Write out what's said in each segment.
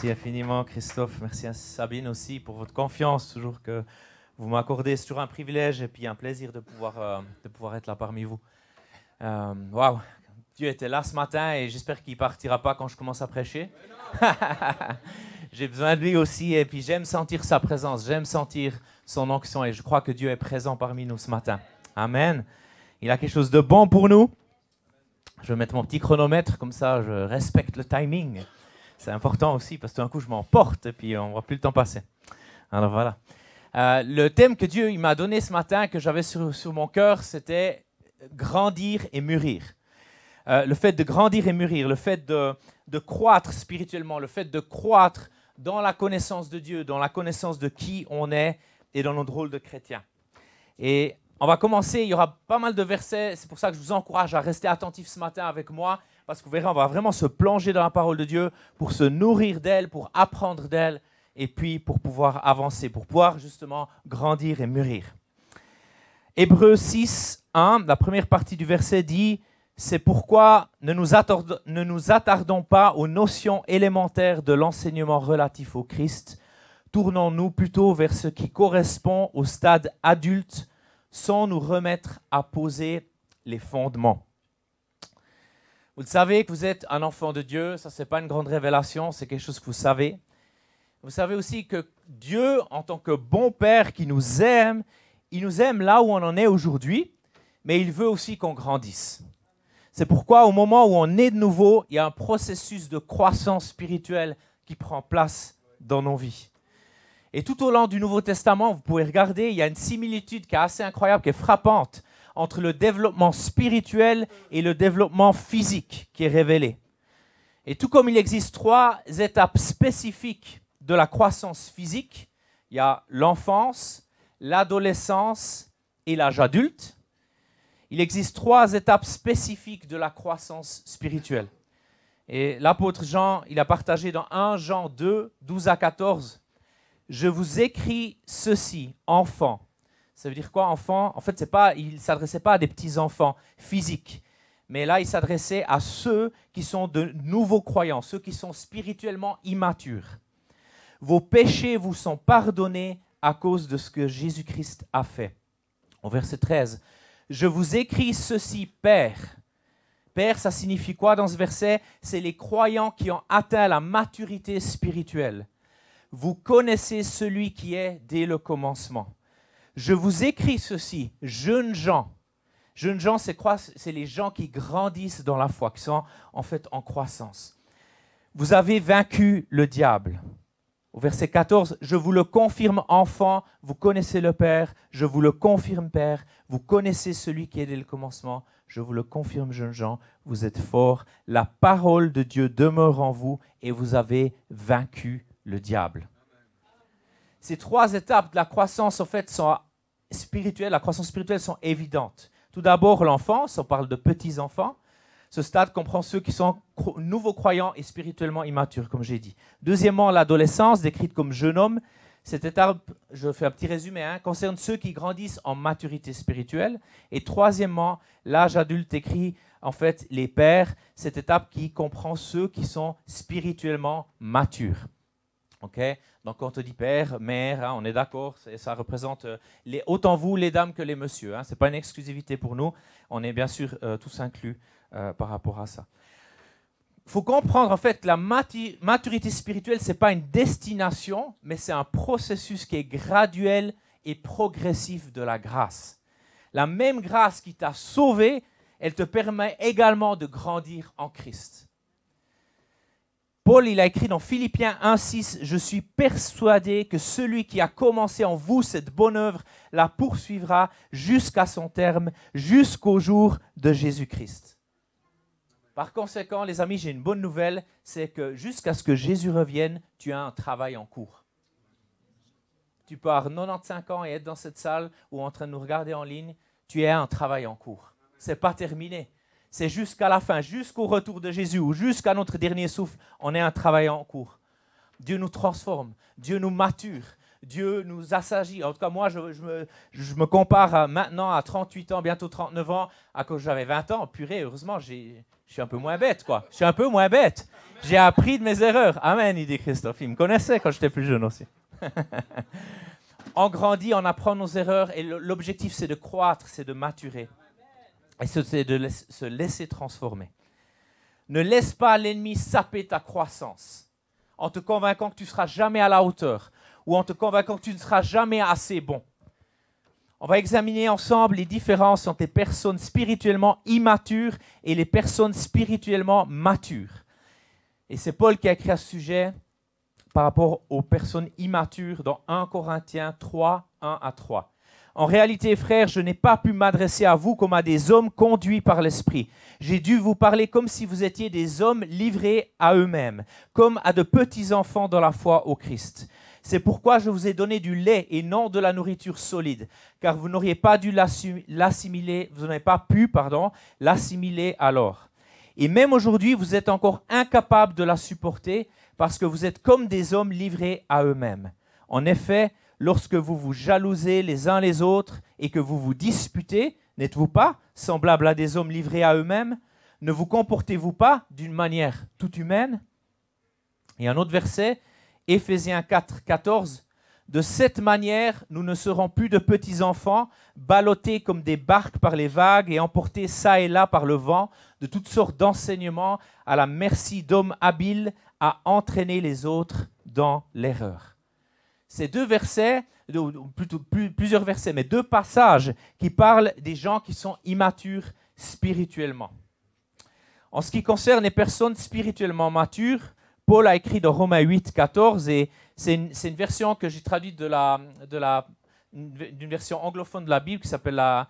Merci infiniment, Christophe. Merci à Sabine aussi pour votre confiance, toujours que vous m'accordez. C'est toujours un privilège et puis un plaisir de pouvoir être là parmi vous. Waouh, Dieu était là ce matin et j'espère qu'il ne partira pas quand je commence à prêcher. J'ai besoin de lui aussi et puis j'aime sentir sa présence, j'aime sentir son onction et je crois que Dieu est présent parmi nous ce matin. Amen. Il a quelque chose de bon pour nous. Je vais mettre mon petit chronomètre, comme ça je respecte le timing. C'est important aussi parce que tout d'un coup je m'emporte et puis on ne voit plus le temps passer. Alors voilà. Le thème que Dieu il m'a donné ce matin, que j'avais sur mon cœur, c'était grandir et mûrir. Le fait de grandir et mûrir, le fait de croître spirituellement, le fait de croître dans la connaissance de Dieu, dans la connaissance de qui on est et dans notre rôle de chrétien. Et on va commencer, il y aura pas mal de versets, c'est pour ça que je vous encourage à rester attentifs ce matin avec moi, parce que vous verrez, on va vraiment se plonger dans la parole de Dieu pour se nourrir d'elle, pour apprendre d'elle, et puis pour pouvoir avancer, pour pouvoir justement grandir et mûrir. Hébreux 6, 1, la première partie du verset dit « C'est pourquoi ne nous attardons pas aux notions élémentaires de l'enseignement relatif au Christ, tournons-nous plutôt vers ce qui correspond au stade adulte, sans nous remettre à poser les fondements. » Vous le savez que vous êtes un enfant de Dieu, ça c'est pas une grande révélation, c'est quelque chose que vous savez. Vous savez aussi que Dieu, en tant que bon Père qui nous aime, il nous aime là où on en est aujourd'hui, mais il veut aussi qu'on grandisse. C'est pourquoi au moment où on est de nouveau, il y a un processus de croissance spirituelle qui prend place dans nos vies. Et tout au long du Nouveau Testament, vous pouvez regarder, il y a une similitude qui est assez incroyable, qui est frappante, entre le développement spirituel et le développement physique qui est révélé. Et tout comme il existe 3 étapes spécifiques de la croissance physique, il y a l'enfance, l'adolescence et l'âge adulte, il existe 3 étapes spécifiques de la croissance spirituelle. Et l'apôtre Jean, il a partagé dans 1 Jean 2, 12 à 14, « Je vous écris ceci, enfants. » Ça veut dire quoi, enfants? En fait, il ne s'adressait pas à des petits-enfants physiques, mais là, il s'adressait à ceux qui sont de nouveaux croyants, ceux qui sont spirituellement immatures. « Vos péchés vous sont pardonnés à cause de ce que Jésus-Christ a fait. » Au verset 13, « Je vous écris ceci, Père. » Père, ça signifie quoi dans ce verset? C'est les croyants qui ont atteint la maturité spirituelle. Vous connaissez celui qui est dès le commencement. Je vous écris ceci, jeunes gens. Jeunes gens, c'est les gens qui grandissent dans la foi, qui sont en fait en croissance. Vous avez vaincu le diable. Au verset 14, je vous le confirme, enfants, vous connaissez le Père. Je vous le confirme, Père, vous connaissez celui qui est dès le commencement. Je vous le confirme, jeunes gens, vous êtes forts. La parole de Dieu demeure en vous et vous avez vaincu le diable. Ces 3 étapes de la croissance, en fait, sont spirituelles. La croissance spirituelle sont évidentes. Tout d'abord, l'enfance, on parle de petits-enfants. Ce stade comprend ceux qui sont nouveaux croyants et spirituellement immatures, comme j'ai dit. Deuxièmement, l'adolescence, décrite comme jeune homme. Cette étape, je fais un petit résumé, concerne ceux qui grandissent en maturité spirituelle. Et troisièmement, l'âge adulte décrit en fait les pères. Cette étape qui comprend ceux qui sont spirituellement matures. Okay? Donc quand on dit père, mère, on est d'accord, ça représente autant vous les dames que les messieurs. Ce n'est pas une exclusivité pour nous, on est bien sûr tous inclus par rapport à ça. Il faut comprendre en fait que la maturité spirituelle, ce n'est pas une destination, mais c'est un processus qui est graduel et progressif de la grâce. La même grâce qui t'a sauvé, elle te permet également de grandir en Christ. Paul, il a écrit dans Philippiens 1,6 « Je suis persuadé que celui qui a commencé en vous cette bonne œuvre la poursuivra jusqu'à son terme, jusqu'au jour de Jésus-Christ. » Par conséquent, les amis, j'ai une bonne nouvelle, c'est que jusqu'à ce que Jésus revienne, tu as un travail en cours. Tu peux avoir 95 ans et être dans cette salle ou en train de nous regarder en ligne, tu as un travail en cours. Ce n'est pas terminé. C'est jusqu'à la fin, jusqu'au retour de Jésus ou jusqu'à notre dernier souffle, on est un travail en cours. Dieu nous transforme, Dieu nous mature, Dieu nous assagit. En tout cas, moi, je me compare maintenant à 38 ans, bientôt 39 ans, à quand j'avais 20 ans. Purée, heureusement, je suis un peu moins bête, quoi. Je suis un peu moins bête. J'ai appris de mes erreurs. Amen, il dit Christophe. Il me connaissait quand j'étais plus jeune aussi. On grandit, on apprend nos erreurs et l'objectif, c'est de croître, c'est de maturer. Et c'est de se laisser transformer. Ne laisse pas l'ennemi saper ta croissance en te convainquant que tu ne seras jamais à la hauteur ou en te convainquant que tu ne seras jamais assez bon. On va examiner ensemble les différences entre les personnes spirituellement immatures et les personnes spirituellement matures. Et c'est Paul qui a écrit à ce sujet par rapport aux personnes immatures dans 1 Corinthiens 3, 1 à 3. En réalité, frères, je n'ai pas pu m'adresser à vous comme à des hommes conduits par l'Esprit. J'ai dû vous parler comme si vous étiez des hommes livrés à eux-mêmes, comme à de petits enfants dans la foi au Christ. C'est pourquoi je vous ai donné du lait et non de la nourriture solide, car vous n'auriez pas dû l'assimiler, vous n'avez pas pu, l'assimiler alors. Et même aujourd'hui, vous êtes encore incapables de la supporter, parce que vous êtes comme des hommes livrés à eux-mêmes. En effet, lorsque vous vous jalousez les uns les autres et que vous vous disputez, n'êtes-vous pas semblables à des hommes livrés à eux-mêmes? Ne vous comportez-vous pas d'une manière toute humaine? Et un autre verset, Éphésiens 4, 14. De cette manière, nous ne serons plus de petits enfants, ballottés comme des barques par les vagues et emportés çà et là par le vent, de toutes sortes d'enseignements à la merci d'hommes habiles à entraîner les autres dans l'erreur. Ces deux versets, plutôt plusieurs versets, mais deux passages qui parlent des gens qui sont immatures spirituellement. En ce qui concerne les personnes spirituellement matures, Paul a écrit dans Romains 8, 14, et c'est une version que j'ai traduite d'une version anglophone de la Bible qui s'appelle la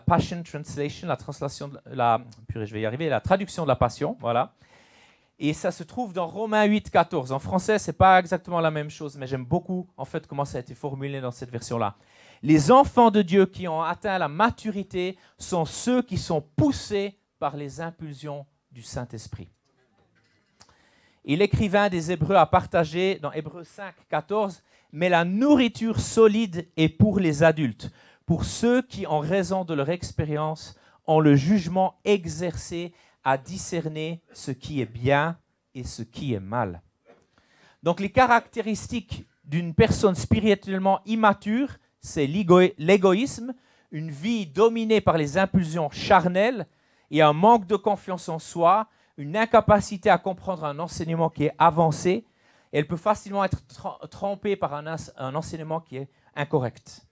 Passion Translation, la traduction de la Passion, voilà. Et ça se trouve dans Romains 8, 14. En français, ce n'est pas exactement la même chose, mais j'aime beaucoup en fait comment ça a été formulé dans cette version-là. Les enfants de Dieu qui ont atteint la maturité sont ceux qui sont poussés par les impulsions du Saint-Esprit. Et l'écrivain des Hébreux a partagé dans Hébreux 5, 14, « Mais la nourriture solide est pour les adultes, pour ceux qui, en raison de leur expérience, ont le jugement exercé à discerner ce qui est bien et ce qui est mal. » Donc les caractéristiques d'une personne spirituellement immature, c'est l'égoïsme, une vie dominée par les impulsions charnelles et un manque de confiance en soi, une incapacité à comprendre un enseignement qui est avancé. Elle peut facilement être trompée par un enseignement qui est incorrect.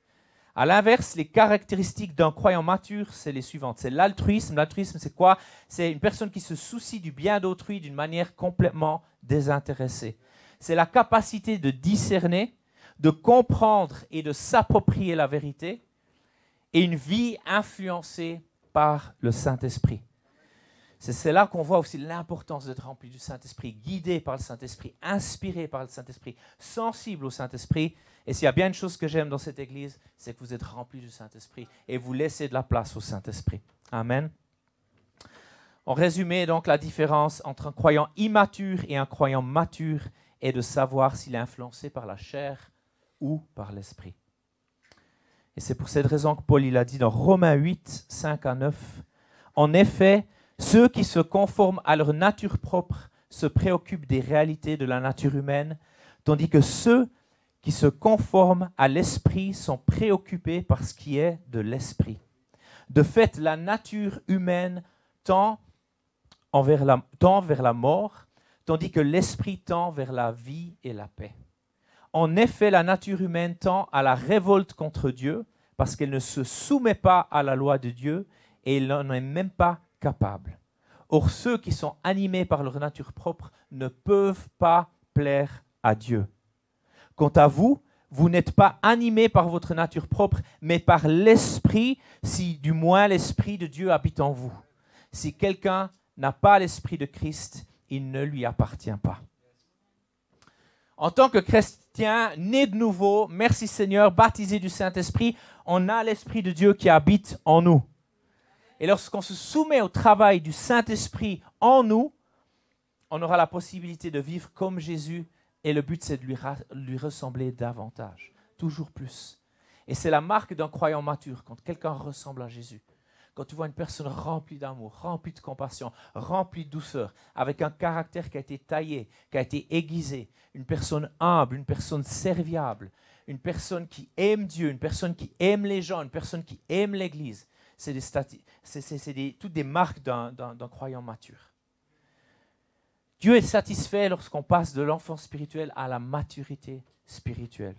À l'inverse, les caractéristiques d'un croyant mature, c'est les suivantes. C'est l'altruisme. L'altruisme, c'est quoi? C'est une personne qui se soucie du bien d'autrui d'une manière complètement désintéressée. C'est la capacité de discerner, de comprendre et de s'approprier la vérité, et une vie influencée par le Saint-Esprit. C'est là qu'on voit aussi l'importance d'être rempli du Saint-Esprit, guidé par le Saint-Esprit, inspiré par le Saint-Esprit, sensible au Saint-Esprit. Et s'il y a bien une chose que j'aime dans cette église, c'est que vous êtes remplis du Saint-Esprit et vous laissez de la place au Saint-Esprit. Amen. En résumé, donc, la différence entre un croyant immature et un croyant mature est de savoir s'il est influencé par la chair ou par l'Esprit. Et c'est pour cette raison que Paul il a dit dans Romains 8, 5 à 9, « En effet, ceux qui se conforment à leur nature propre se préoccupent des réalités de la nature humaine, tandis que ceux qui se conforment à l'esprit sont préoccupés par ce qui est de l'esprit. De fait, la nature humaine tend vers la mort, tandis que l'esprit tend vers la vie et la paix. En effet, la nature humaine tend à la révolte contre Dieu, parce qu'elle ne se soumet pas à la loi de Dieu et elle n'en est même pas capable. Or, ceux qui sont animés par leur nature propre ne peuvent pas plaire à Dieu. Quant à vous, vous n'êtes pas animés par votre nature propre, mais par l'Esprit, si du moins l'Esprit de Dieu habite en vous. Si quelqu'un n'a pas l'Esprit de Christ, il ne lui appartient pas. En tant que chrétien, né de nouveau, merci Seigneur, baptisé du Saint-Esprit, on a l'Esprit de Dieu qui habite en nous. Et lorsqu'on se soumet au travail du Saint-Esprit en nous, on aura la possibilité de vivre comme Jésus Et le but, c'est de lui ressembler davantage, toujours plus. Et c'est la marque d'un croyant mature, quand quelqu'un ressemble à Jésus. Quand tu vois une personne remplie d'amour, remplie de compassion, remplie de douceur, avec un caractère qui a été taillé, qui a été aiguisé, une personne humble, une personne serviable, une personne qui aime Dieu, une personne qui aime les gens, une personne qui aime l'Église, c'est toutes des marques d'un croyant mature. Dieu est satisfait lorsqu'on passe de l'enfant spirituel à la maturité spirituelle.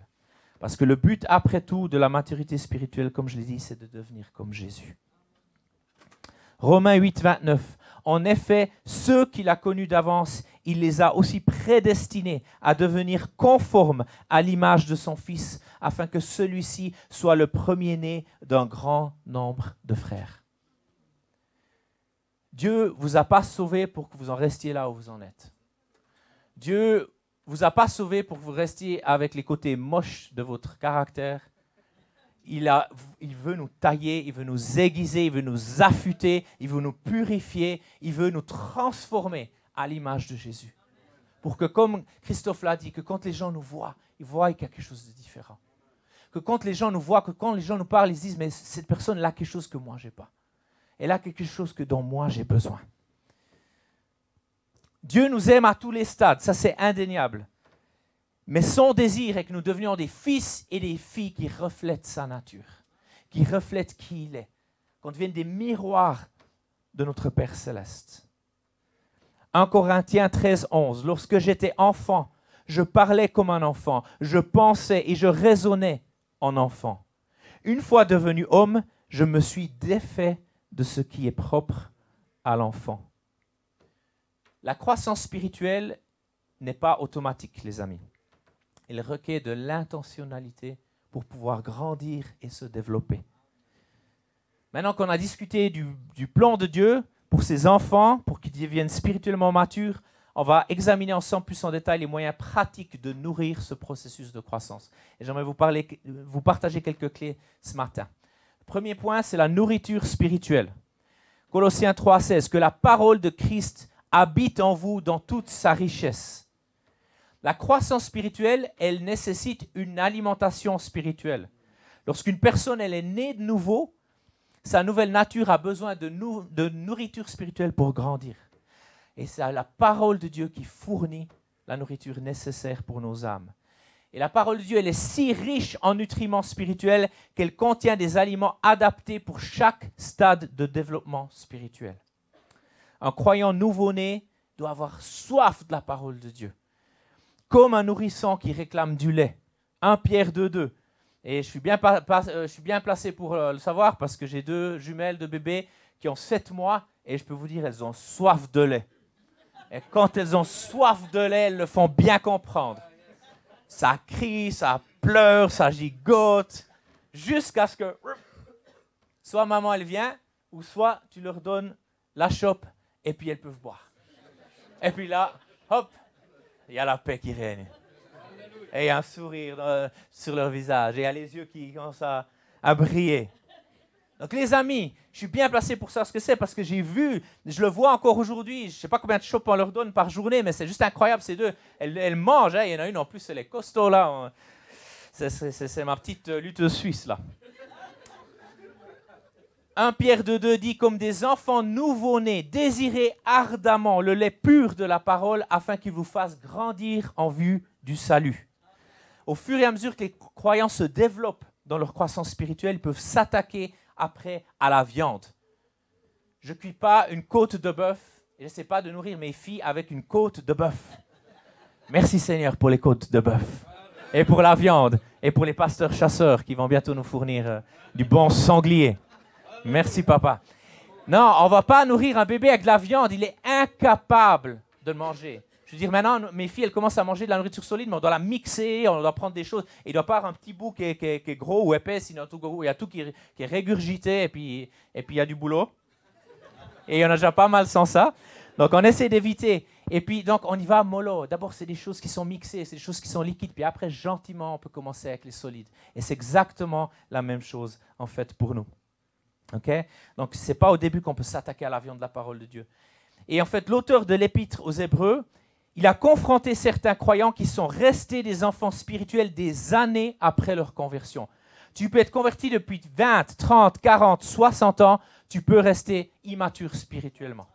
Parce que le but, après tout, de la maturité spirituelle, comme je l'ai dit, c'est de devenir comme Jésus. Romains 8, 29. En effet, ceux qu'il a connus d'avance, il les a aussi prédestinés à devenir conformes à l'image de son Fils, afin que celui-ci soit le premier-né d'un grand nombre de frères. Dieu ne vous a pas sauvé pour que vous en restiez là où vous en êtes. Dieu ne vous a pas sauvé pour que vous restiez avec les côtés moches de votre caractère. Il veut nous tailler, il veut nous aiguiser, il veut nous affûter, il veut nous purifier, il veut nous transformer à l'image de Jésus. Pour que, comme Christophe l'a dit, que quand les gens nous voient, ils voient qu'il y a quelque chose de différent. Que quand les gens nous voient, que quand les gens nous parlent, ils se disent « mais cette personne a quelque chose que moi je n'ai pas. Elle a quelque chose que dont moi j'ai besoin. » Dieu nous aime à tous les stades, ça c'est indéniable. Mais son désir est que nous devenions des fils et des filles qui reflètent sa nature, qui reflètent qui il est, qu'on devienne des miroirs de notre Père céleste. 1 Corinthiens 13, 11. Lorsque j'étais enfant, je parlais comme un enfant, je pensais et je raisonnais en enfant. Une fois devenu homme, je me suis défait de ce qui est propre à l'enfant. La croissance spirituelle n'est pas automatique, les amis. Elle requiert de l'intentionnalité pour pouvoir grandir et se développer. Maintenant qu'on a discuté du plan de Dieu pour ses enfants, pour qu'ils deviennent spirituellement matures, on va examiner ensemble plus en détail les moyens pratiques de nourrir ce processus de croissance. Et j'aimerais vous partager quelques clés ce matin. Le premier point, c'est la nourriture spirituelle. Colossiens 3,16, que la parole de Christ habite en vous dans toute sa richesse. La croissance spirituelle, elle nécessite une alimentation spirituelle. Lorsqu'une personne elle est née de nouveau, sa nouvelle nature a besoin de nourriture spirituelle pour grandir. Et c'est la parole de Dieu qui fournit la nourriture nécessaire pour nos âmes. Et la parole de Dieu, elle est si riche en nutriments spirituels qu'elle contient des aliments adaptés pour chaque stade de développement spirituel. Un croyant nouveau-né doit avoir soif de la parole de Dieu. Comme un nourrisson qui réclame du lait. 1 Pierre 2,2. Et je suis bien placé pour le savoir parce que j'ai 2 jumelles de bébés qui ont 7 mois et je peux vous dire, elles ont soif de lait. Et quand elles ont soif de lait, elles le font bien comprendre. Ça crie, ça pleure, ça gigote, jusqu'à ce que soit maman elle vient ou soit tu leur donnes la chope et puis elles peuvent boire. Et puis là, hop, il y a la paix qui règne. Et il y a un sourire sur leur visage. Et il y a les yeux qui commencent à briller. Donc les amis, je suis bien placé pour savoir ce que c'est parce que j'ai vu, je le vois encore aujourd'hui. Je ne sais pas combien de chopes on leur donne par journée, mais c'est juste incroyable ces deux. Elles mangent, hein. Il y en a une en plus, elle est costaud là. C'est ma petite lutteuse suisse là. 1 Pierre 2,2 dit « Comme des enfants nouveau-nés, désirez ardemment le lait pur de la parole afin qu'il vous fasse grandir en vue du salut. » Au fur et à mesure que les croyants se développent dans leur croissance spirituelle, ils peuvent s'attaquer après à la viande. Je ne cuis pas une côte de bœuf et je n'essaie pas de nourrir mes filles avec une côte de bœuf. Merci Seigneur pour les côtes de bœuf et pour la viande et pour les pasteurs chasseurs qui vont bientôt nous fournir du bon sanglier. Merci, papa. Non, on ne va pas nourrir un bébé avec de la viande. Il est incapable de le manger. Je veux dire, maintenant, mes filles, elles commencent à manger de la nourriture solide, mais on doit la mixer, on doit prendre des choses. Il ne doit pas avoir un petit bout qui est gros ou épais, sinon il y a tout qui est régurgité et puis il y a du boulot. Et il y en a déjà pas mal sans ça. Donc, on essaie d'éviter. Et puis, donc, on y va mollo. D'abord, c'est des choses qui sont mixées, c'est des choses qui sont liquides. Puis après, gentiment, on peut commencer avec les solides. Et c'est exactement la même chose, en fait, pour nous. Okay? Donc, ce n'est pas au début qu'on peut s'attaquer à la viande de la parole de Dieu. Et en fait, l'auteur de l'épître aux Hébreux, Il a confronté certains croyants qui sont restés des enfants spirituels des années après leur conversion. Tu peux être converti depuis 20, 30, 40, 60 ans, tu peux rester immature spirituellement.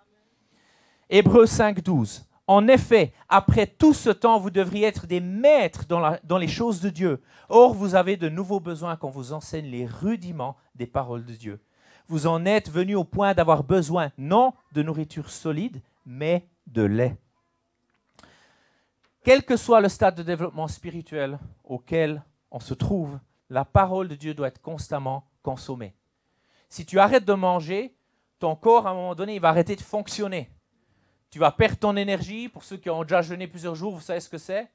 Hébreux 5, 12. En effet, après tout ce temps, vous devriez être des maîtres dans les choses de Dieu. Or, vous avez de nouveaux besoins qu'on vous enseigne les rudiments des paroles de Dieu. Vous en êtes venus au point d'avoir besoin non de nourriture solide, mais de lait. Quel que soit le stade de développement spirituel auquel on se trouve, la parole de Dieu doit être constamment consommée. Si tu arrêtes de manger, ton corps, à un moment donné, il va arrêter de fonctionner. Tu vas perdre ton énergie. Pour ceux qui ont déjà jeûné plusieurs jours, vous savez ce que c'est.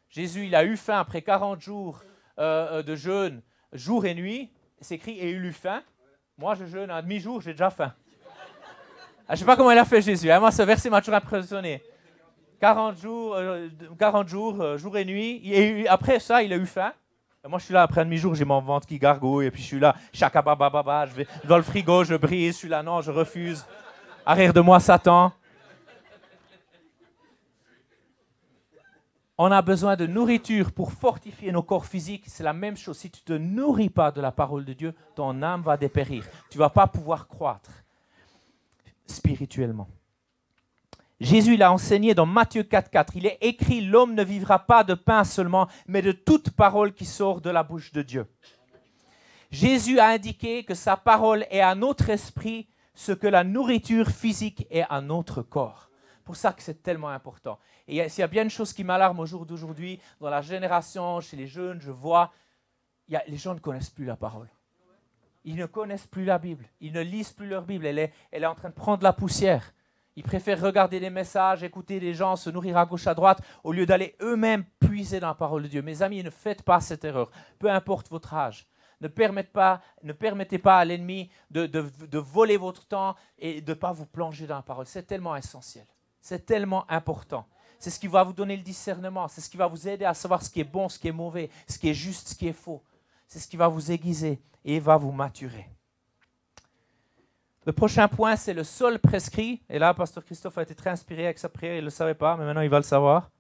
Jésus, il a eu faim après 40 jours de jeûne, jour et nuit. C'est écrit « et il eut faim ». Moi, je jeûne un demi-jour, j'ai déjà faim. Je ne sais pas comment il a fait Jésus. Moi, ce verset m'a toujours impressionné. 40 jours, jour et nuit. Et après ça, il a eu faim. Et moi, je suis là, après un demi-jour, j'ai mon ventre qui gargouille. Et puis, je suis là, chakabababa, je vais dans le frigo, je brise. Je suis là, non, je refuse. Arrière de moi, Satan. On a besoin de nourriture pour fortifier nos corps physiques. C'est la même chose. Si tu ne te nourris pas de la parole de Dieu, ton âme va dépérir. Tu ne vas pas pouvoir croître spirituellement. Jésus l'a enseigné dans Matthieu 4,4. Il est écrit « L'homme ne vivra pas de pain seulement, mais de toute parole qui sort de la bouche de Dieu. » Jésus a indiqué que sa parole est à notre esprit ce que la nourriture physique est à notre corps. C'est pour ça que c'est tellement important. Et s'il y a bien une chose qui m'alarme au jour d'aujourd'hui, dans la génération, chez les jeunes, je vois, les gens ne connaissent plus la parole. Ils ne connaissent plus la Bible. Ils ne lisent plus leur Bible. Elle est en train de prendre la poussière. Ils préfèrent regarder des messages, écouter des gens, se nourrir à gauche, à droite, au lieu d'aller eux-mêmes puiser dans la parole de Dieu. Mes amis, ne faites pas cette erreur. Peu importe votre âge. Ne permettez pas à l'ennemi de voler votre temps et de ne pas vous plonger dans la parole. C'est tellement essentiel. C'est tellement important. C'est ce qui va vous donner le discernement. C'est ce qui va vous aider à savoir ce qui est bon, ce qui est mauvais, ce qui est juste, ce qui est faux. C'est ce qui va vous aiguiser et va vous maturer. Le prochain point, c'est le sol prescrit. Et là, Pasteur Christophe a été très inspiré avec sa prière. Il ne le savait pas, mais maintenant il va le savoir.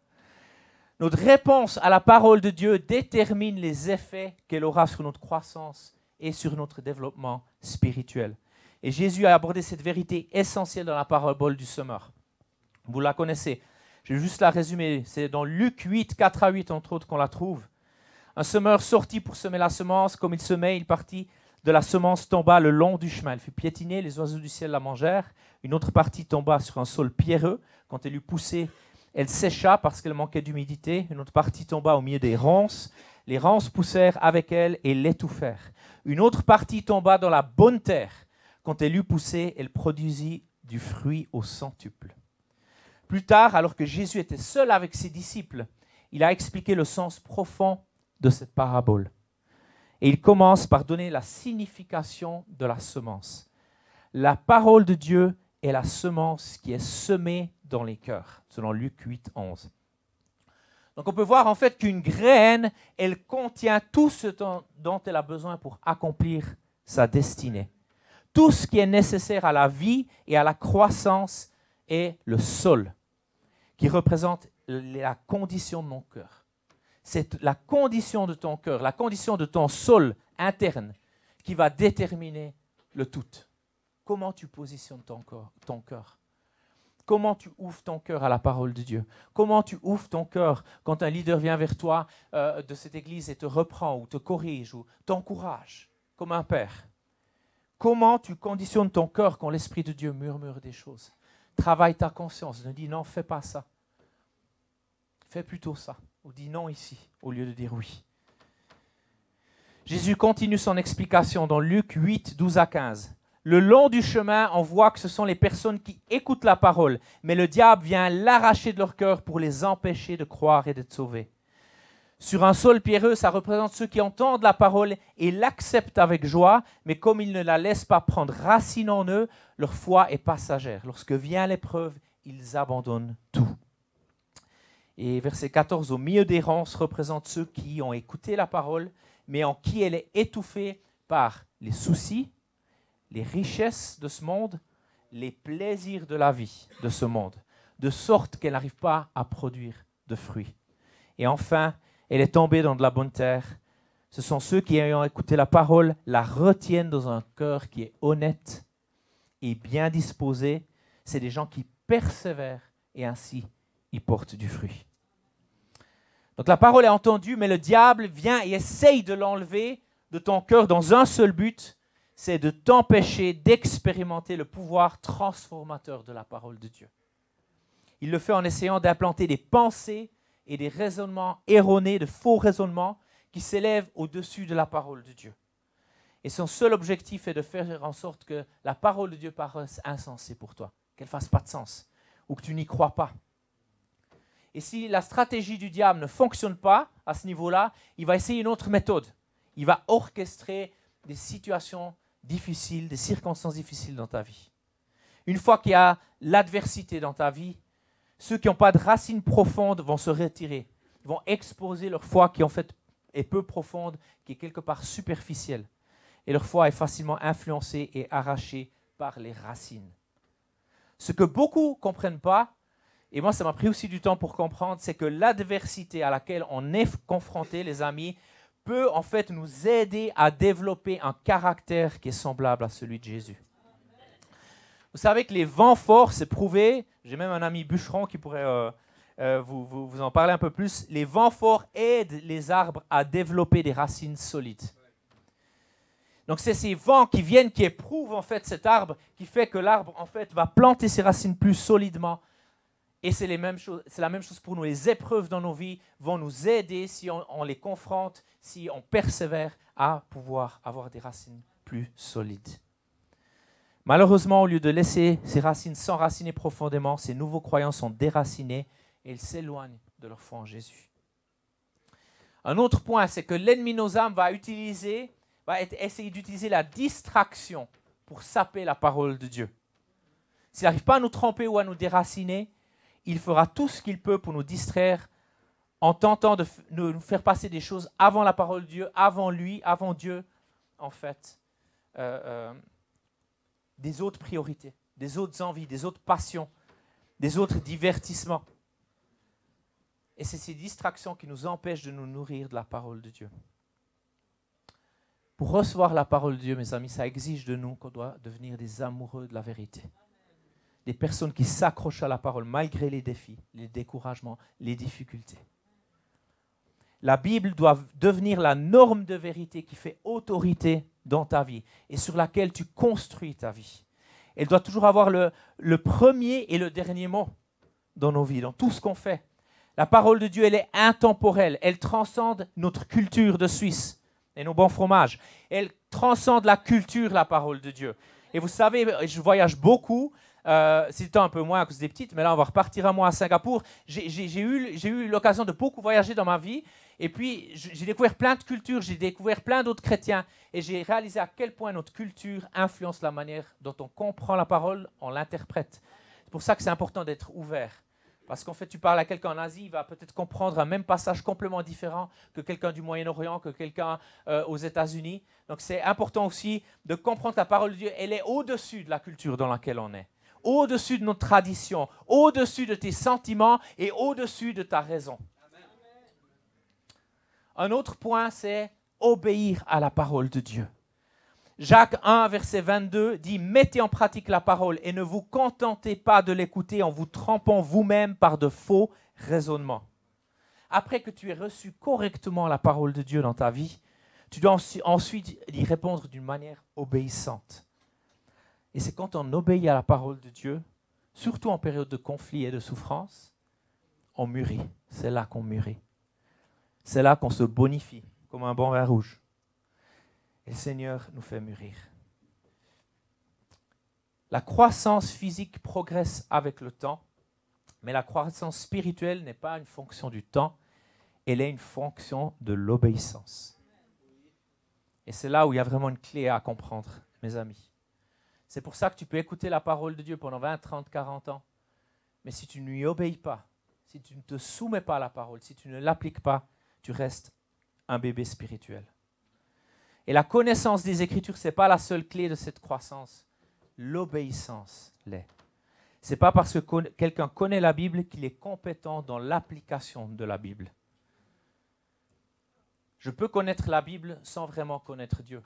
Notre réponse à la parole de Dieu détermine les effets qu'elle aura sur notre croissance et sur notre développement spirituel. Et Jésus a abordé cette vérité essentielle dans la parabole du semeur. Vous la connaissez. Je vais juste la résumer. C'est dans Luc 8, 4 à 8, entre autres, qu'on la trouve. Un semeur sortit pour semer la semence. Comme il semait, il partit de la semence, tomba le long du chemin. Elle fut piétinée, les oiseaux du ciel la mangèrent. Une autre partie tomba sur un sol pierreux. Quand elle eut poussé, elle sécha parce qu'elle manquait d'humidité. Une autre partie tomba au milieu des ronces. Les ronces poussèrent avec elle et l'étouffèrent. Une autre partie tomba dans la bonne terre. Quand elle eut poussé, elle produisit du fruit au centuple. Plus tard, alors que Jésus était seul avec ses disciples, il a expliqué le sens profond de cette parabole. Et il commence par donner la signification de la semence. La parole de Dieu est la semence qui est semée dans les cœurs, selon Luc 8, 11. Donc on peut voir en fait qu'une graine, elle contient tout ce dont elle a besoin pour accomplir sa destinée. Tout ce qui est nécessaire à la vie et à la croissance est le sol, qui représente la condition de mon cœur. C'est la condition de ton cœur, la condition de ton sol interne qui va déterminer le tout. Comment tu positionnes ton cœur? Comment tu ouvres ton cœur à la parole de Dieu? Comment tu ouvres ton cœur quand un leader vient vers toi de cette église et te reprend ou te corrige ou t'encourage comme un père? Comment tu conditionnes ton cœur quand l'Esprit de Dieu murmure des choses? Travaille ta conscience, ne dis non, fais pas ça. Fais plutôt ça, ou dis non ici, au lieu de dire oui. Jésus continue son explication dans Luc 8, 12 à 15. Le long du chemin, on voit que ce sont les personnes qui écoutent la parole, mais le diable vient l'arracher de leur cœur pour les empêcher de croire et d'être sauvés. Sur un sol pierreux, ça représente ceux qui entendent la parole et l'acceptent avec joie, mais comme ils ne la laissent pas prendre racine en eux, leur foi est passagère. Lorsque vient l'épreuve, ils abandonnent tout. Et verset 14, au milieu des ronces représente ceux qui ont écouté la parole, mais en qui elle est étouffée par les soucis, les richesses de ce monde, les plaisirs de la vie de ce monde. de sorte qu'elle n'arrive pas à produire de fruits. Et enfin, elle est tombée dans de la bonne terre. Ce sont ceux qui, ayant écouté la parole, la retiennent dans un cœur qui est honnête et bien disposé. C'est des gens qui persévèrent et ainsi ils portent du fruit. Donc la parole est entendue, mais le diable vient et essaye de l'enlever de ton cœur dans un seul but, c'est de t'empêcher d'expérimenter le pouvoir transformateur de la parole de Dieu. Il le fait en essayant d'implanter des pensées et des raisonnements erronés, de faux raisonnements qui s'élèvent au-dessus de la parole de Dieu. Et son seul objectif est de faire en sorte que la parole de Dieu paraisse insensée pour toi, qu'elle ne fasse pas de sens, ou que tu n'y crois pas. Et si la stratégie du diable ne fonctionne pas à ce niveau-là, il va essayer une autre méthode. Il va orchestrer des situations difficiles, des circonstances difficiles dans ta vie. Une fois qu'il y a l'adversité dans ta vie, ceux qui n'ont pas de racines profondes vont se retirer. Ils vont exposer leur foi qui en fait est peu profonde, qui est quelque part superficielle. Et leur foi est facilement influencée et arrachée par les racines. Ce que beaucoup ne comprennent pas, et moi ça m'a pris aussi du temps pour comprendre, c'est que l'adversité à laquelle on est confronté, les amis, peut en fait nous aider à développer un caractère qui est semblable à celui de Jésus. Vous savez que les vents forts, c'est prouvé, j'ai même un ami bûcheron qui pourrait vous en parler un peu plus, les vents forts aident les arbres à développer des racines solides. Donc c'est ces vents qui viennent, qui éprouvent en fait cet arbre, qui fait que l'arbre en fait va planter ses racines plus solidement. Et c'est la même chose pour nous. Les épreuves dans nos vies vont nous aider, si on les confronte, si on persévère, à pouvoir avoir des racines plus solides. Malheureusement, au lieu de laisser ces racines s'enraciner profondément, ces nouveaux croyants sont déracinés et ils s'éloignent de leur foi en Jésus. Un autre point, c'est que l'ennemi de nos âmes va essayer d'utiliser la distraction pour saper la parole de Dieu. S'il n'arrive pas à nous tromper ou à nous déraciner, il fera tout ce qu'il peut pour nous distraire en tentant de nous faire passer des choses avant la parole de Dieu, avant lui, avant Dieu, en fait. Des autres priorités, des autres envies, des autres passions, des autres divertissements. Et c'est ces distractions qui nous empêchent de nous nourrir de la parole de Dieu. Pour recevoir la parole de Dieu, mes amis, ça exige de nous qu'on doit devenir des amoureux de la vérité. Des personnes qui s'accrochent à la parole malgré les défis, les découragements, les difficultés. La Bible doit devenir la norme de vérité qui fait autorité dans ta vie et sur laquelle tu construis ta vie. Elle doit toujours avoir le premier et le dernier mot dans nos vies, dans tout ce qu'on fait. La parole de Dieu, elle est intemporelle. Elle transcende notre culture de Suisse et nos bons fromages. Elle transcende la culture, la parole de Dieu. Et vous savez, je voyage beaucoup. C'était un peu moins à cause des petites, mais là, on va repartir un mois à Singapour. J'ai eu l'occasion de beaucoup voyager dans ma vie. Et puis, j'ai découvert plein de cultures, j'ai découvert plein d'autres chrétiens. Et j'ai réalisé à quel point notre culture influence la manière dont on comprend la parole, on l'interprète. C'est pour ça que c'est important d'être ouvert. Parce qu'en fait, tu parles à quelqu'un en Asie, il va peut-être comprendre un même passage complètement différent que quelqu'un du Moyen-Orient, que quelqu'un aux États-Unis. Donc, c'est important aussi de comprendre que la parole de Dieu, elle est au-dessus de la culture dans laquelle on est. Au-dessus de notre tradition, au-dessus de tes sentiments et au-dessus de ta raison. Un autre point, c'est obéir à la parole de Dieu. Jacques 1, verset 22 dit « Mettez en pratique la parole et ne vous contentez pas de l'écouter en vous trompant vous-même par de faux raisonnements. » Après que tu aies reçu correctement la parole de Dieu dans ta vie, tu dois ensuite y répondre d'une manière obéissante. Et c'est quand on obéit à la parole de Dieu, surtout en période de conflit et de souffrance, on mûrit. C'est là qu'on mûrit. C'est là qu'on se bonifie, comme un bon vin rouge. Et le Seigneur nous fait mûrir. La croissance physique progresse avec le temps, mais la croissance spirituelle n'est pas une fonction du temps, elle est une fonction de l'obéissance. Et c'est là où il y a vraiment une clé à comprendre, mes amis. C'est pour ça que tu peux écouter la parole de Dieu pendant 20, 30, 40 ans, mais si tu ne lui obéis pas, si tu ne te soumets pas à la parole, si tu ne l'appliques pas, tu restes un bébé spirituel. Et la connaissance des Écritures, ce n'est pas la seule clé de cette croissance. L'obéissance l'est. Ce n'est pas parce que quelqu'un connaît la Bible qu'il est compétent dans l'application de la Bible. Je peux connaître la Bible sans vraiment connaître Dieu.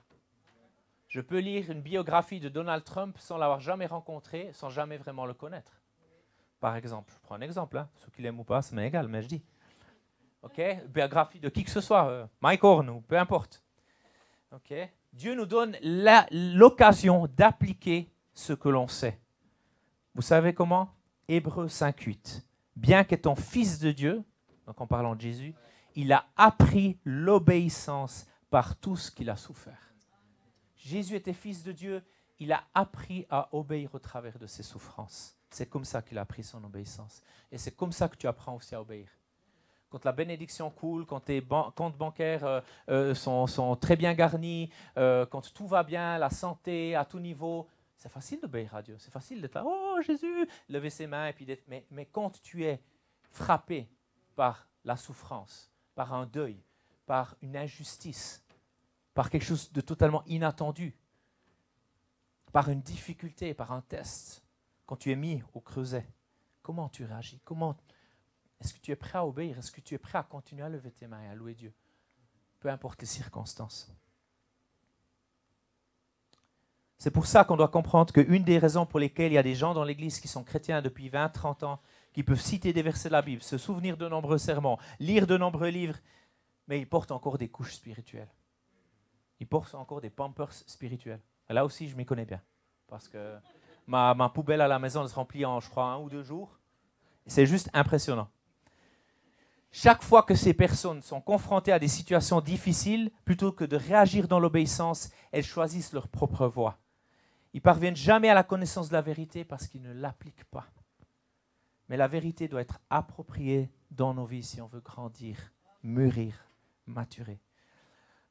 Je peux lire une biographie de Donald Trump sans l'avoir jamais rencontré, sans jamais vraiment le connaître. Par exemple, je prends un exemple, hein. Ceux qui l'aiment ou pas, ça m'est égal, mais je dis. Okay? Biographie de qui que ce soit, Mike Horn ou peu importe. Okay? Dieu nous donne l'occasion d'appliquer ce que l'on sait. Vous savez comment? Hébreux 5:8. Bien qu'étant fils de Dieu, donc en parlant de Jésus, il a appris l'obéissance par tout ce qu'il a souffert. Jésus était fils de Dieu, il a appris à obéir au travers de ses souffrances. C'est comme ça qu'il a appris son obéissance. Et c'est comme ça que tu apprends aussi à obéir. Quand la bénédiction coule, quand tes comptes bancaires sont très bien garnis, quand tout va bien, la santé à tout niveau, c'est facile d'obéir à Dieu. C'est facile d'être là, oh Jésus, lever ses mains. Et puis mais quand tu es frappé par la souffrance, par un deuil, par une injustice, par quelque chose de totalement inattendu, par une difficulté, par un test, quand tu es mis au creuset, comment tu réagis? Est-ce que tu es prêt à obéir? Est-ce que tu es prêt à continuer à lever tes mains et à louer Dieu? Peu importe les circonstances. C'est pour ça qu'on doit comprendre qu'une des raisons pour lesquelles il y a des gens dans l'Église qui sont chrétiens depuis 20, 30 ans, qui peuvent citer des versets de la Bible, se souvenir de nombreux sermons, lire de nombreux livres, mais ils portent encore des couches spirituelles. Ils portent encore des pampers spirituels. Et là aussi, je m'y connais bien. Parce que ma poubelle à la maison elle se remplit en, je crois, 1 ou 2 jours. C'est juste impressionnant. Chaque fois que ces personnes sont confrontées à des situations difficiles, plutôt que de réagir dans l'obéissance, elles choisissent leur propre voie. Ils ne parviennent jamais à la connaissance de la vérité parce qu'ils ne l'appliquent pas. Mais la vérité doit être appropriée dans nos vies si on veut grandir, mûrir, maturer.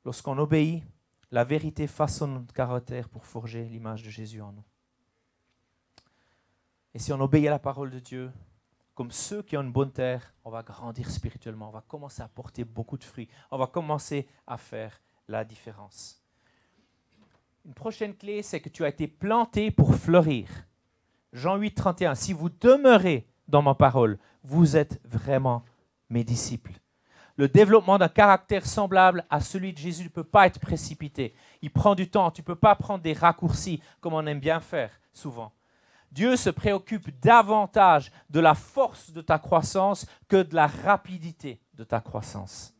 Lorsqu'on obéit, la vérité façonne notre caractère pour forger l'image de Jésus en nous. Et si on obéit à la parole de Dieu, comme ceux qui ont une bonne terre, on va grandir spirituellement, on va commencer à porter beaucoup de fruits, on va commencer à faire la différence. Une prochaine clé, c'est que tu as été planté pour fleurir. Jean 8, 31, si vous demeurez dans ma parole, vous êtes vraiment mes disciples. Le développement d'un caractère semblable à celui de Jésus ne peut pas être précipité. Il prend du temps, tu ne peux pas prendre des raccourcis comme on aime bien faire souvent. Dieu se préoccupe davantage de la force de ta croissance que de la rapidité de ta croissance.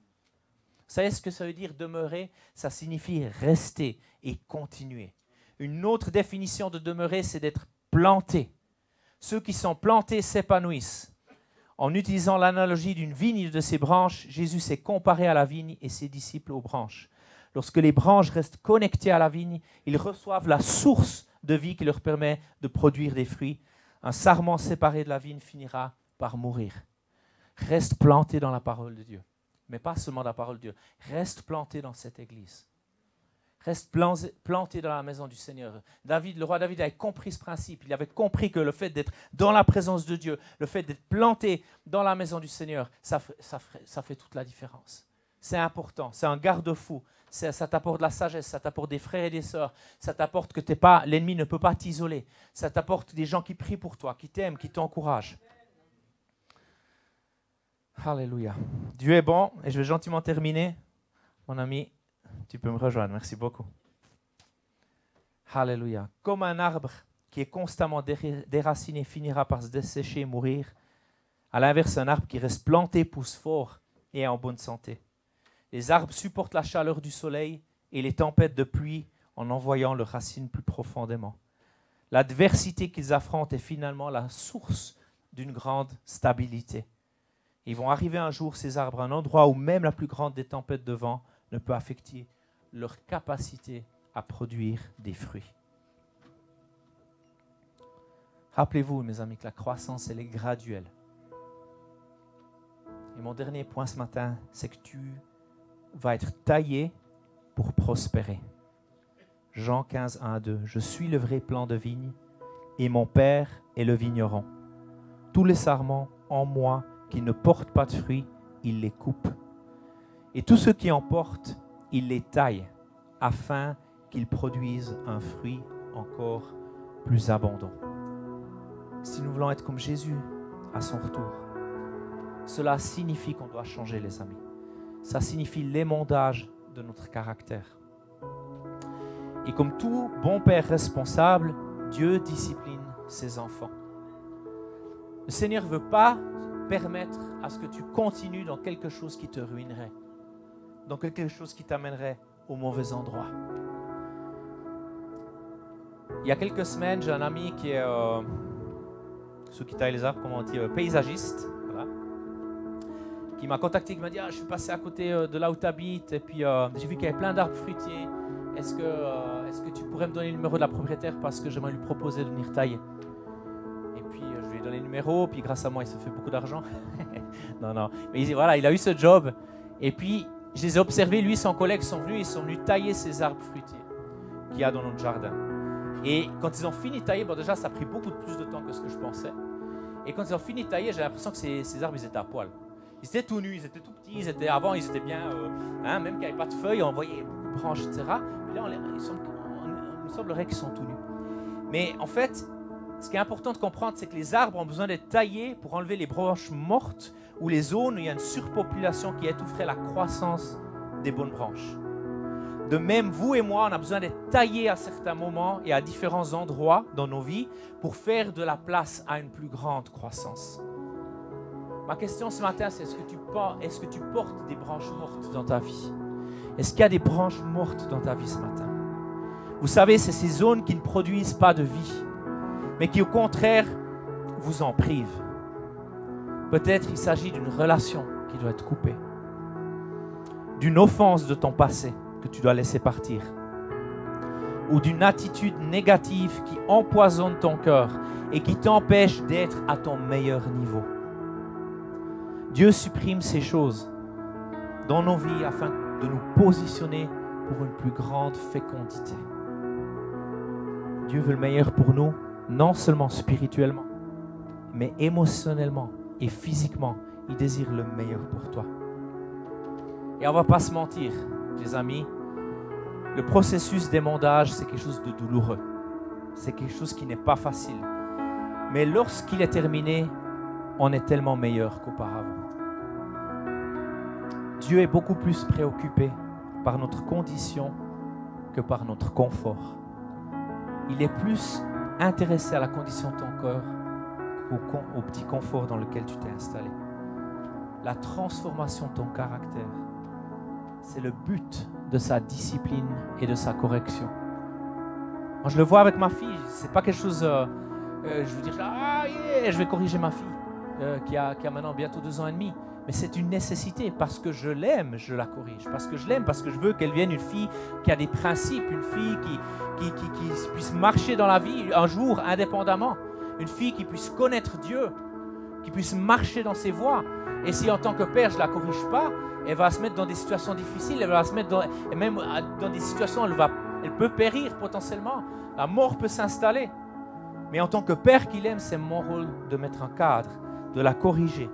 Vous savez ce que ça veut dire demeurer? Ça signifie rester et continuer. Une autre définition de demeurer, c'est d'être planté. Ceux qui sont plantés s'épanouissent. En utilisant l'analogie d'une vigne et de ses branches, Jésus s'est comparé à la vigne et ses disciples aux branches. Lorsque les branches restent connectées à la vigne, ils reçoivent la source de vie qui leur permet de produire des fruits. Un sarment séparé de la vigne finira par mourir. Reste planté dans la parole de Dieu. Mais pas seulement dans la parole de Dieu. Reste planté dans cette église. Reste planté dans la maison du Seigneur. Le roi David avait compris ce principe. Il avait compris que le fait d'être dans la présence de Dieu, le fait d'être planté dans la maison du Seigneur, ça fait toute la différence. C'est important, c'est un garde-fou. Ça t'apporte de la sagesse, ça t'apporte des frères et des sœurs, ça t'apporte que l'ennemi ne peut pas t'isoler, ça t'apporte des gens qui prient pour toi, qui t'aiment, qui t'encouragent. Alléluia. Dieu est bon et je vais gentiment terminer. Mon ami, tu peux me rejoindre, merci beaucoup. Alléluia. Comme un arbre qui est constamment déraciné finira par se dessécher et mourir, à l'inverse, un arbre qui reste planté pousse fort et est en bonne santé. Les arbres supportent la chaleur du soleil et les tempêtes de pluie en envoyant leurs racines plus profondément. L'adversité qu'ils affrontent est finalement la source d'une grande stabilité. Ils vont arriver un jour, ces arbres, à un endroit où même la plus grande des tempêtes de vent ne peut affecter leur capacité à produire des fruits. Rappelez-vous, mes amis, que la croissance, elle est graduelle. Et mon dernier point ce matin, c'est que tu vas être taillé pour prospérer. Jean 15, 1 à 2. Je suis le vrai plant de vigne et mon Père est le vigneron. Tous les sarments en moi qui ne portent pas de fruits, il les coupe. Et tous ceux qui en portent, il les taille afin qu'ils produisent un fruit encore plus abondant. si nous voulons être comme Jésus à son retour. Cela signifie qu'on doit changer, les amis. Ça signifie l'émondage de notre caractère. Et comme tout bon père responsable, Dieu discipline ses enfants. Le Seigneur ne veut pas permettre à ce que tu continues dans quelque chose qui te ruinerait, dans quelque chose qui t'amènerait au mauvais endroit. Il y a quelques semaines, j'ai un ami qui est, ceux qui taillent les arbres, comment on dit, paysagiste, voilà, qui m'a contacté, qui m'a dit je suis passé à côté de là où tu habites, et puis j'ai vu qu'il y avait plein d'arbres fruitiers. Est-ce que tu pourrais me donner le numéro de la propriétaire parce que j'aimerais lui proposer de venir tailler? Et puis je lui ai donné le numéro, puis grâce à moi il se fait beaucoup d'argent. non. Mais voilà, il a eu ce job. Et puis je les ai observés, lui et son collègue sont venus tailler ces arbres fruitiers qu'il y a dans notre jardin. Et quand ils ont fini de tailler, bon déjà ça a pris beaucoup plus de temps que ce que je pensais. Et quand ils ont fini de tailler, j'ai l'impression que ces arbres ils étaient à poil. Ils étaient tout nus, ils étaient tout petits, avant ils étaient bien, même qu'il n'y avait pas de feuilles, on voyait beaucoup de branches, etc. Puis là, il semblerait qu'ils sont tout nus. Mais en fait, ce qui est important de comprendre, c'est que les arbres ont besoin d'être taillés pour enlever les branches mortes ou les zones où il y a une surpopulation qui étoufferait la croissance des bonnes branches. De même, vous et moi, on a besoin d'être taillés à certains moments et à différents endroits dans nos vies pour faire de la place à une plus grande croissance. Ma question ce matin, c'est est-ce que tu portes des branches mortes dans ta vie? Est-ce qu'il y a des branches mortes dans ta vie ce matin? Vous savez, c'est ces zones qui ne produisent pas de vie, mais qui au contraire vous en privent. Peut-être il s'agit d'une relation qui doit être coupée, d'une offense de ton passé que tu dois laisser partir, ou d'une attitude négative qui empoisonne ton cœur et qui t'empêche d'être à ton meilleur niveau. Dieu supprime ces choses dans nos vies afin de nous positionner pour une plus grande fécondité. Dieu veut le meilleur pour nous, non seulement spirituellement, mais émotionnellement et physiquement. Il désire le meilleur pour toi. Et on ne va pas se mentir, les amis, le processus d'émondage, c'est quelque chose de douloureux. C'est quelque chose qui n'est pas facile. Mais lorsqu'il est terminé, on est tellement meilleur qu'auparavant. Dieu est beaucoup plus préoccupé par notre condition que par notre confort. Il est plus intéressé à la condition de ton cœur qu'au petit confort dans lequel tu t'es installé. La transformation de ton caractère, c'est le but de sa discipline et de sa correction. Moi, je le vois avec ma fille. C'est pas quelque chose... je veux dire, je vais corriger ma fille qui a maintenant bientôt 2 ans et demi. Mais c'est une nécessité. Parce que je l'aime, je la corrige. Parce que je l'aime, parce que je veux qu'elle vienne une fille qui a des principes, une fille qui puisse marcher dans la vie un jour indépendamment. Une fille qui puisse connaître Dieu, qui puisse marcher dans ses voies. Et si en tant que père, je ne la corrige pas, elle va se mettre dans des situations difficiles, elle va se mettre même dans des situations où elle peut périr potentiellement. La mort peut s'installer. Mais en tant que père qu'il aime, c'est mon rôle de mettre un cadre, de la corriger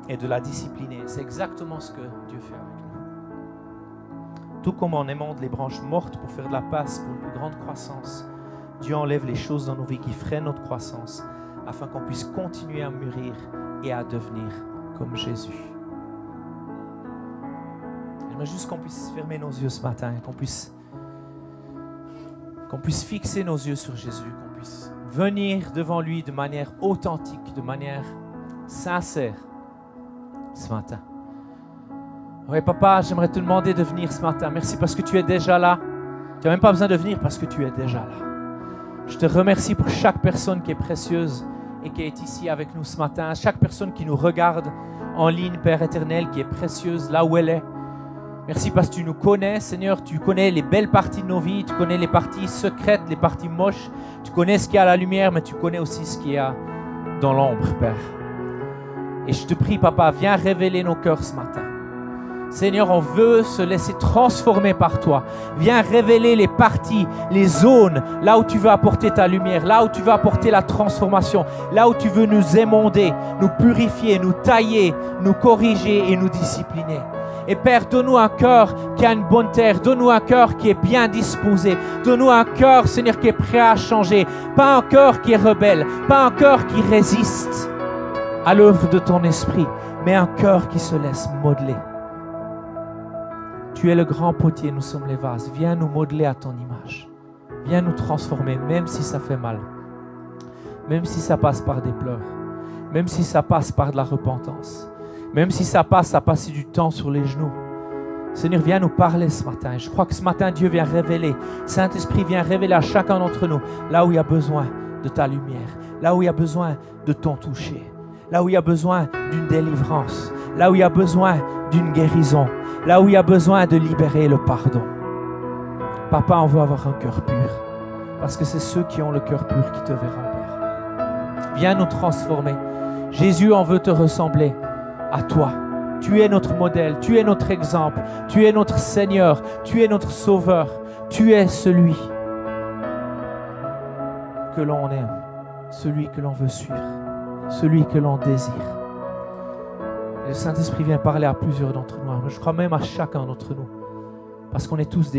et de la discipliner. C'est exactement ce que Dieu fait avec nous. Tout comme on émonde les branches mortes pour faire de la place pour une plus grande croissance, Dieu enlève les choses dans nos vies qui freinent notre croissance afin qu'on puisse continuer à mûrir et à devenir comme Jésus. J'aimerais juste qu'on puisse fermer nos yeux ce matin, qu'on puisse fixer nos yeux sur Jésus, qu'on puisse venir devant lui de manière authentique, de manière sincère ce matin. Oui, papa, j'aimerais te demander de venir ce matin. Merci parce que tu es déjà là. Tu n'as même pas besoin de venir parce que tu es déjà là. Je te remercie pour chaque personne qui est précieuse et qui est ici avec nous ce matin. Chaque personne qui nous regarde en ligne, Père éternel, qui est précieuse là où elle est. Merci parce que tu nous connais, Seigneur. Tu connais les belles parties de nos vies. Tu connais les parties secrètes, les parties moches. Tu connais ce qu'il y a à la lumière, mais tu connais aussi ce qu'il y a dans l'ombre, Père. Et je te prie, Papa, viens révéler nos cœurs ce matin. Seigneur, on veut se laisser transformer par toi. Viens révéler les parties, les zones, là où tu veux apporter ta lumière, là où tu veux apporter la transformation, là où tu veux nous émonder, nous purifier, nous tailler, nous corriger et nous discipliner. Et Père, donne-nous un cœur qui a une bonne terre. Donne-nous un cœur qui est bien disposé. Donne-nous un cœur, Seigneur, qui est prêt à changer. Pas un cœur qui est rebelle. Pas un cœur qui résiste à l'œuvre de ton esprit, mais un cœur qui se laisse modeler. Tu es le grand potier, nous sommes les vases. Viens nous modeler à ton image. Viens nous transformer, même si ça fait mal. Même si ça passe par des pleurs. Même si ça passe par de la repentance. Même si ça passe à passer du temps sur les genoux. Seigneur, viens nous parler ce matin. Et je crois que ce matin, Dieu vient révéler. Saint-Esprit vient révéler à chacun d'entre nous là où il y a besoin de ta lumière. Là où il y a besoin de ton toucher. Là où il y a besoin d'une délivrance. Là où il y a besoin d'une guérison. Là où il y a besoin de libérer le pardon. Papa, on veut avoir un cœur pur. Parce que c'est ceux qui ont le cœur pur qui te verront, Père. Viens nous transformer. Jésus, on veut te ressembler à toi. Tu es notre modèle, tu es notre exemple, tu es notre Seigneur, tu es notre Sauveur. Tu es celui que l'on aime, celui que l'on veut suivre, celui que l'on désire. Et le Saint-Esprit vient parler à plusieurs d'entre nous. Je crois même à chacun d'entre nous. Parce qu'on est tous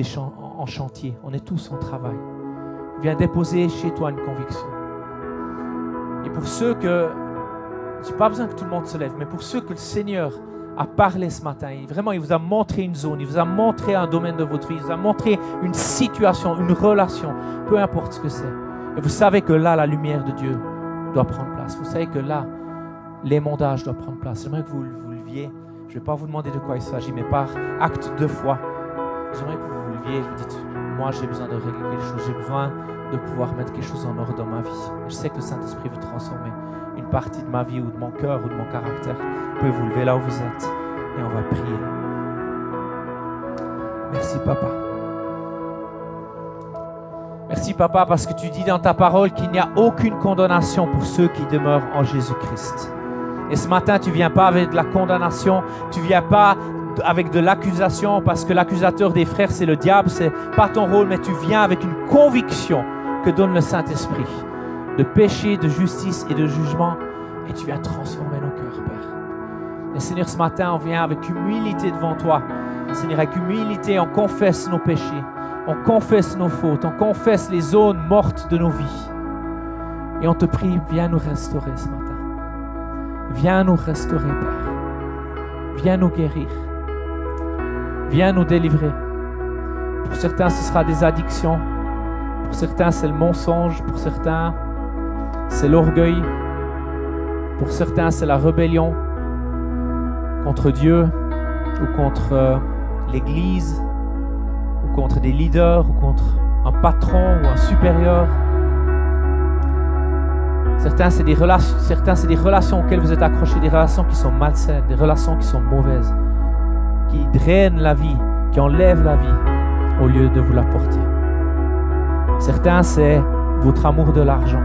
en chantier, on est tous en travail. Viens déposer chez toi une conviction. Et pour ceux que, je n'ai pas besoin que tout le monde se lève, mais pour ceux que le Seigneur a parlé ce matin, vraiment il vous a montré une zone, il vous a montré un domaine de votre vie, il vous a montré une situation, une relation, peu importe ce que c'est. Et vous savez que là, la lumière de Dieu doit prendre place. Vous savez que là, l'émondage doit prendre place. J'aimerais que vous leviez. Je ne vais pas vous demander de quoi il s'agit, mais par acte de foi. J'aimerais que vous vous leviez et vous dites, moi j'ai besoin de régler quelque chose, j'ai besoin de pouvoir mettre quelque chose en ordre dans ma vie. Et je sais que le Saint-Esprit veut transformer une partie de ma vie ou de mon cœur ou de mon caractère. Vous pouvez vous lever là où vous êtes et on va prier. Merci Papa. Merci Papa parce que tu dis dans ta parole qu'il n'y a aucune condamnation pour ceux qui demeurent en Jésus-Christ. Et ce matin, tu ne viens pas avec de la condamnation, tu ne viens pas avec de l'accusation parce que l'accusateur des frères, c'est le diable, ce n'est pas ton rôle, mais tu viens avec une conviction que donne le Saint-Esprit de péché, de justice et de jugement et tu viens transformer nos cœurs, Père. Et Seigneur, ce matin, on vient avec humilité devant toi. Seigneur, avec humilité, on confesse nos péchés. On confesse nos fautes, on confesse les zones mortes de nos vies. Et on te prie, viens nous restaurer ce matin. Viens nous restaurer, Père. Viens nous guérir. Viens nous délivrer. Pour certains, ce sera des addictions. Pour certains, c'est le mensonge. Pour certains, c'est l'orgueil. Pour certains, c'est la rébellion contre Dieu ou contre l'Église. Contre des leaders ou contre un patron ou un supérieur. Certains, c'est des relations auxquelles vous êtes accrochés, des relations qui sont malsaines, des relations qui sont mauvaises, qui drainent la vie, qui enlèvent la vie au lieu de vous l'apporter. Certains, c'est votre amour de l'argent,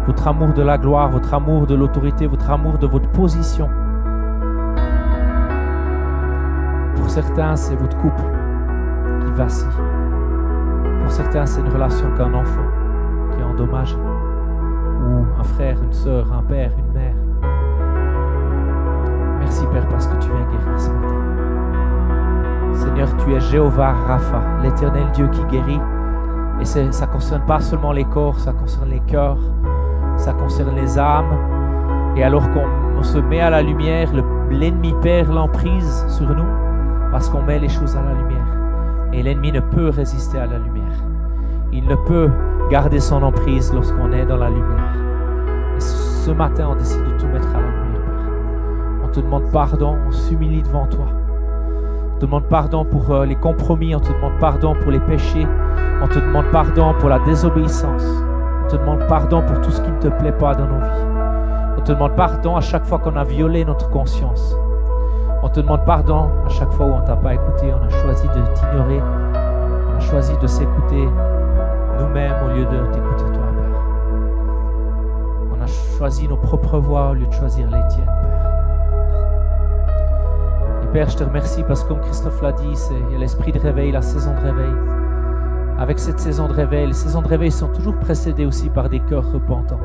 votre amour de la gloire, votre amour de l'autorité, votre amour de votre position. Pour certains, c'est votre couple qui vacille. Pour certains, c'est une relation qu'un enfant qui est endommagé, ou un frère, une sœur, un père, une mère. Merci Père parce que tu viens guérir ce matin. Seigneur, tu es Jéhovah Rapha, l'Éternel Dieu qui guérit. Et ça ne concerne pas seulement les corps, ça concerne les cœurs, ça concerne les âmes. Et alors qu'on se met à la lumière, l'ennemi perd l'emprise sur nous parce qu'on met les choses à la lumière. Et l'ennemi ne peut résister à la lumière. Il ne peut garder son emprise lorsqu'on est dans la lumière. Et ce matin, on décide de tout mettre à la lumière, Père. On te demande pardon, on s'humilie devant toi. On te demande pardon pour les compromis, on te demande pardon pour les péchés, on te demande pardon pour la désobéissance. On te demande pardon pour tout ce qui ne te plaît pas dans nos vies. On te demande pardon à chaque fois qu'on a violé notre conscience. On te demande pardon à chaque fois où on ne t'a pas écouté, on a choisi de t'ignorer, on a choisi de s'écouter nous-mêmes au lieu de t'écouter toi, Père. On a choisi nos propres voies au lieu de choisir les tiennes, Père. Et Père, je te remercie parce que comme Christophe l'a dit, il y a l'esprit de réveil, la saison de réveil. Avec cette saison de réveil, les saisons de réveil sont toujours précédées aussi par des cœurs repentants,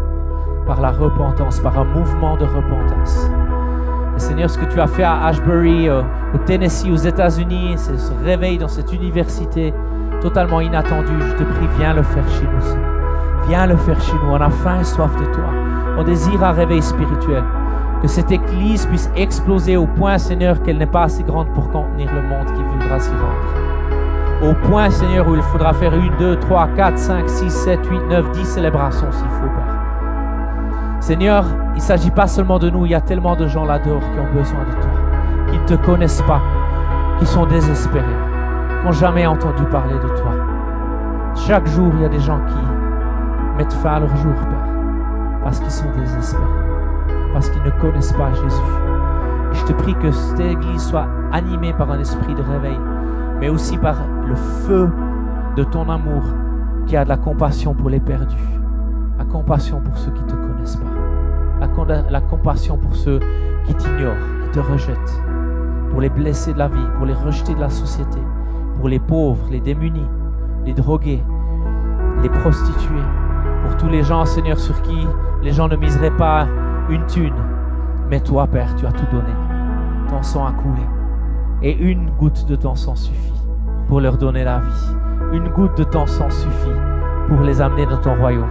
par la repentance, par un mouvement de repentance. Et Seigneur, ce que tu as fait à Ashbury, au Tennessee, aux États-Unis, c'est ce réveil dans cette université totalement inattendu. Je te prie, viens le faire chez nous, Seigneur. Viens le faire chez nous. On a faim et soif de toi. On désire un réveil spirituel. Que cette église puisse exploser au point, Seigneur, qu'elle n'est pas assez grande pour contenir le monde qui voudra s'y rendre. Au point, Seigneur, où il faudra faire 1, 2, 3, 4, 5, 6, 7, 8, 9, 10 célébrations s'il faut, Père. Seigneur, il ne s'agit pas seulement de nous. Il y a tellement de gens là-dehors qui ont besoin de toi, qui ne te connaissent pas, qui sont désespérés, qui n'ont jamais entendu parler de toi. Chaque jour, il y a des gens qui mettent fin à leur jour, Père, parce qu'ils sont désespérés, parce qu'ils ne connaissent pas Jésus. Et je te prie que cette église soit animée par un esprit de réveil, mais aussi par le feu de ton amour qui a de la compassion pour les perdus, la compassion pour ceux qui ne te connaissent pas, la compassion pour ceux qui t'ignorent, qui te rejettent, pour les blessés de la vie, pour les rejetés de la société, pour les pauvres, les démunis, les drogués, les prostituées, pour tous les gens, Seigneur, sur qui les gens ne miseraient pas une thune. Mais toi, Père, tu as tout donné. Ton sang a coulé. Et une goutte de ton sang suffit pour leur donner la vie. Une goutte de ton sang suffit pour les amener dans ton royaume.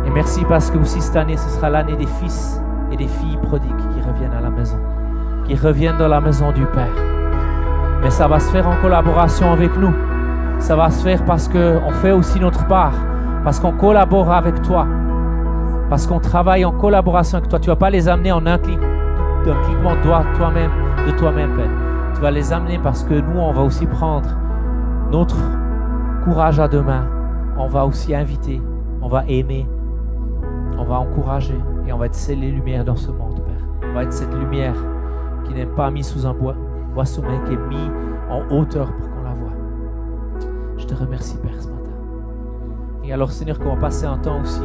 Et merci parce que aussi cette année, ce sera l'année des fils et des filles prodigues qui reviennent à la maison, qui reviennent dans la maison du Père. Mais ça va se faire en collaboration avec nous. Ça va se faire parce qu'on fait aussi notre part, parce qu'on collabore avec toi, parce qu'on travaille en collaboration avec toi. Tu ne vas pas les amener en un cliquement de toi-même, Père. Tu vas les amener parce que nous, on va aussi prendre notre courage à deux mains. On va aussi inviter, on va aimer, on va encourager et on va être les lumières dans ce monde, Père. On va être cette lumière qui n'est pas mise sous un boisseau, mais qui est mise en hauteur pour qu'on la voie. Je te remercie, Père, ce matin. Et alors, Seigneur, qu'on va passer un temps aussi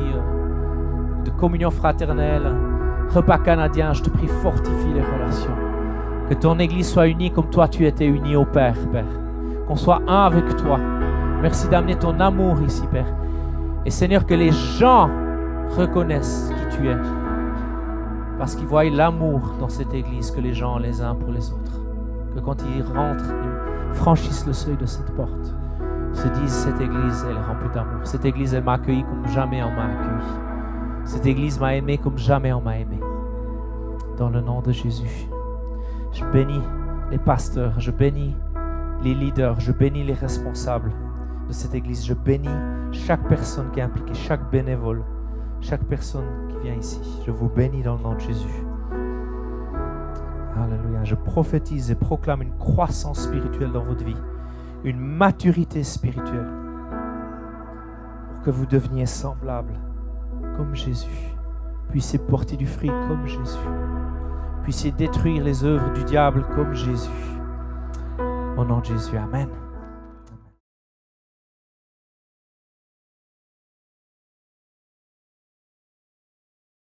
de communion fraternelle, repas canadien. Je te prie, fortifie les relations. Que ton Église soit unie comme toi tu étais uni au Père, Père. Qu'on soit un avec toi. Merci d'amener ton amour ici, Père. Et Seigneur, que les gens reconnaissent qui tu es. Parce qu'ils voient l'amour dans cette Église que les gens ont les uns pour les autres. Que quand ils rentrent, ils franchissent le seuil de cette porte. Se disent, cette Église, elle est remplie d'amour. Cette Église, elle m'a accueilli comme jamais on m'a accueilli. Cette Église m'a aimé comme jamais on m'a aimé. Dans le nom de Jésus. Je bénis les pasteurs, je bénis les leaders, je bénis les responsables de cette Église. Je bénis chaque personne qui est impliquée, chaque bénévole, chaque personne qui vient ici. Je vous bénis dans le nom de Jésus. Alléluia. Je prophétise et proclame une croissance spirituelle dans votre vie, une maturité spirituelle pour que vous deveniez semblables comme Jésus. Puissiez porter du fruit comme Jésus. Puissiez détruire les œuvres du diable comme Jésus. Au nom de Jésus, amen.